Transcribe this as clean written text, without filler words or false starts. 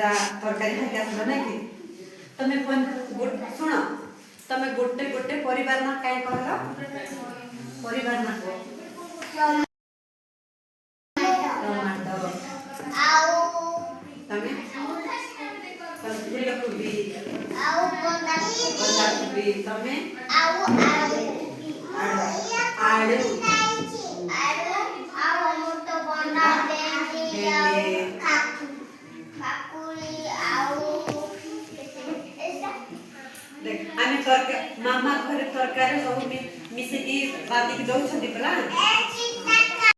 मजा तरकारी खाके आसला ना कि तमे शुण तमे गोटे गोटे परिवार ना कहीं कहल परिवार ना टमाटो तमे फूलकोबी बंधाकोबी तमे आलू आमे तरकारी मामा घर तरकारी सब मिसिकी बांधिकी दौरान पला